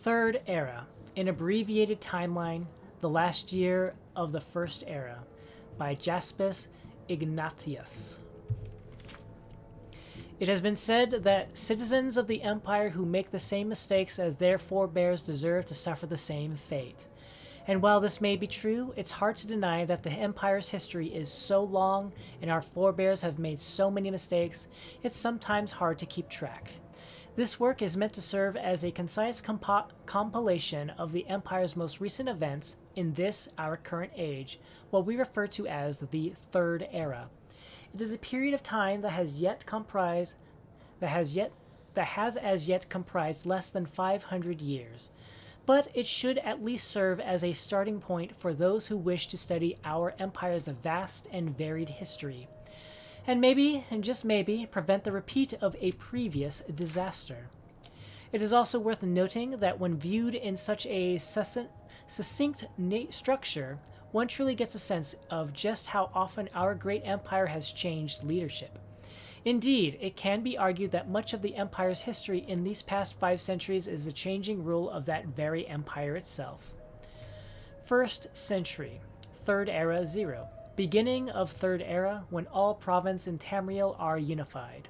Third Era, an abbreviated timeline, the last year of the First Era, by Jaspis Ignatius. It has been said that citizens of the Empire who make the same mistakes as their forebears deserve to suffer the same fate. And while this may be true, it's hard to deny that the Empire's history is so long and our forebears have made so many mistakes, it's sometimes hard to keep track. This work is meant to serve as a concise compilation of the Empire's most recent events in this, our current age, what we refer to as the Third Era. It is a period of time that has as yet comprised less than 500 years. But it should at least serve as a starting point for those who wish to study our empire's vast and varied history, and maybe, and just maybe, prevent the repeat of a previous disaster. It is also worth noting that when viewed in such a succinct structure, one truly gets a sense of just how often our great empire has changed leadership. Indeed, it can be argued that much of the empire's history in these past 5 centuries is the changing rule of that very empire itself. First century, Third Era 0. Beginning of Third Era, when all province and Tamriel are unified.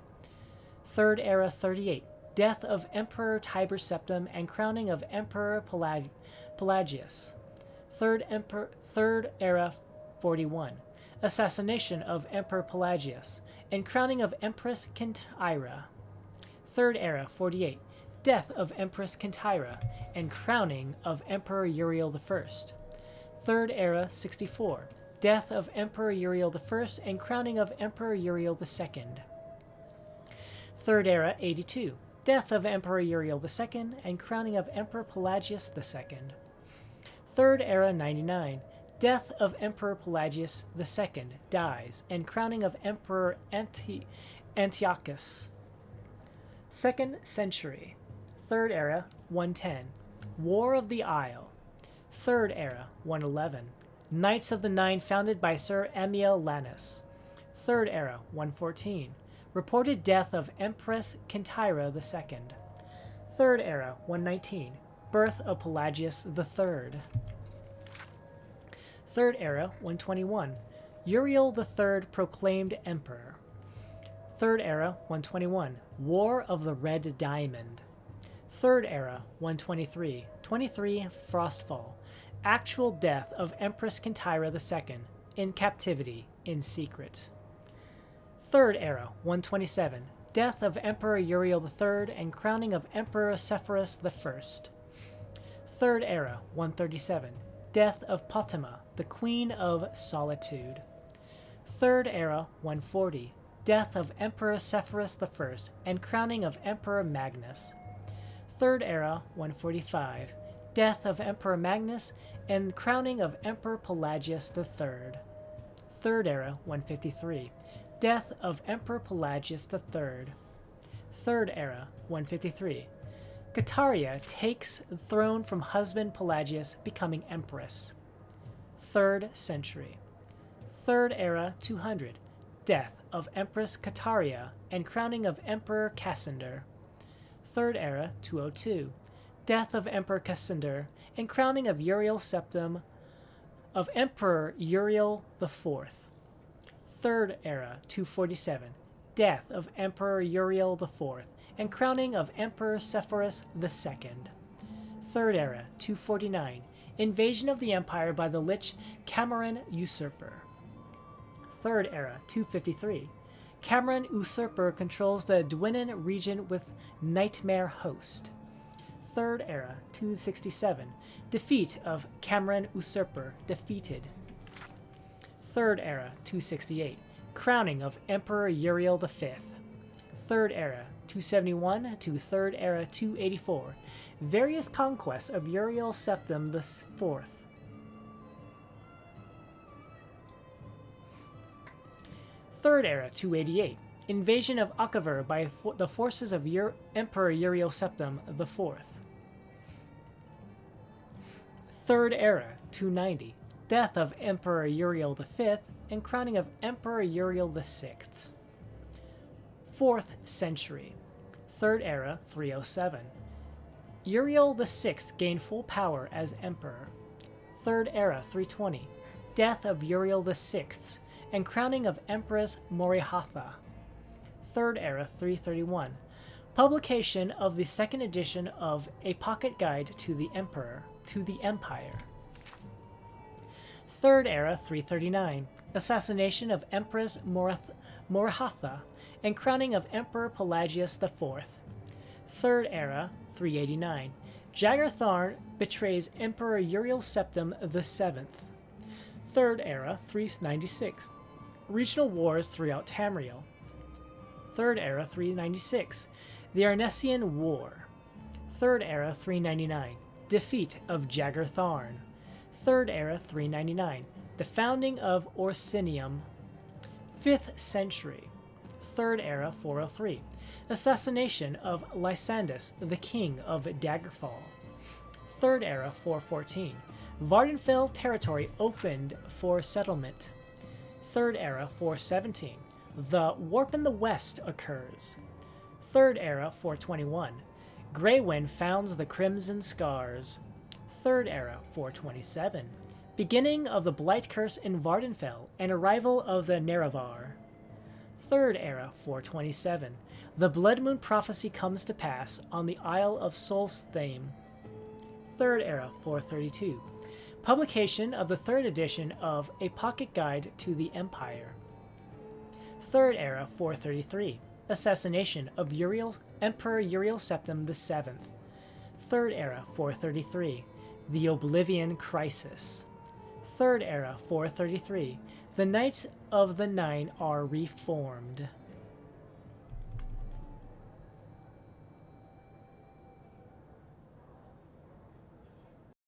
Third Era 38. Death of Emperor Tiber Septim and crowning of Emperor Pelagius. Third Era 41. Assassination of Emperor Pelagius and crowning of Empress Kintyra. Third Era 48. Death of Empress Kintyra and crowning of Emperor Uriel I. Third Era 64. Death of Emperor Uriel I and crowning of Emperor Uriel II. Third Era 82. Death of Emperor Uriel II and crowning of Emperor Pelagius II. Third Era 99. Death of Emperor Pelagius II dies, and crowning of Emperor Antiochus. Second century. Third Era 110. War of the Isle. Third Era 111. Knights of the Nine founded by Sir Amiel Lannis. Third Era 114. Reported death of Empress Kintyra II. Third Era 119. Birth of Pelagius III. Third Era 121. Uriel III proclaimed emperor. Third Era 121. War of the Red Diamond. Third Era 123. 23 Frostfall. Actual death of Empress Kintyra II in captivity in secret. Third Era 127. Death of Emperor Uriel III and crowning of Emperor Sepphoris I. Third Era 137. Death of Potema, the Queen of Solitude. Third Era 140. Death of Emperor Sepphoris I and crowning of Emperor Magnus. Third Era 145. Death of Emperor Magnus and crowning of Emperor Pelagius III. Third Era 153. Death of Emperor Pelagius III. Third Era 153. Cataria takes the throne from husband Pelagius, becoming empress. Third century. Third Era 200. Death of Empress Cataria and crowning of Emperor Cassander. Third Era 202. Death of Emperor Cassander and crowning of Uriel Septim of Emperor Uriel IV. Third Era 247. Death of Emperor Uriel IV and crowning of Emperor Sepphoris II. Third Era 249. Invasion of the Empire by the Lich Cameron Usurper. Third Era 253. Cameron Usurper controls the Dwynnin region with Nightmare Host. Third Era 267. Defeat of Cameron Usurper defeated. Third Era 268. Crowning of Emperor Uriel V. Third Era 271 to Third Era 284. Various conquests of Uriel Septim IV. Third Era 288. Invasion of Akavir by the forces of Emperor Uriel Septim IV. Third Era 290. Death of Emperor Uriel V and crowning of Emperor Uriel VI. Fourth century. Third Era 307. Uriel VI gained full power as emperor. Third Era 320. Death of Uriel VI and crowning of Empress Morihatha. Third Era 331. Publication of the second edition of A Pocket Guide to the Empire. Third Era 339. Assassination of Empress Morihatha and crowning of Emperor Pelagius IV. Third Era 389. Jagartharn betrays Emperor Uriel Septim VII. Third Era 396. Regional wars throughout Tamriel. Third Era 396. The Arnesian War. Third Era 399. Defeat of Jagartharn. Third Era 399. The founding of Orsinium. 5th century. Third Era 403. Assassination of Lysandus, the king of Daggerfall. Third Era 414. Vardenfell territory opened for settlement. Third Era 417. The Warp in the West occurs. Third Era 421. Greywind founds the Crimson Scars. Third Era 427. Beginning of the Blight Curse in Vardenfell and arrival of the Nerevar. Third Era 427. The Blood Moon prophecy comes to pass on the Isle of Solstheim. Third Era 432. Publication of the third edition of A Pocket Guide to the Empire. Third Era 433. Assassination of Emperor Uriel Septim VII. Third Era 433. The Oblivion Crisis. Third Era 433. The Knights of the Nine are reformed.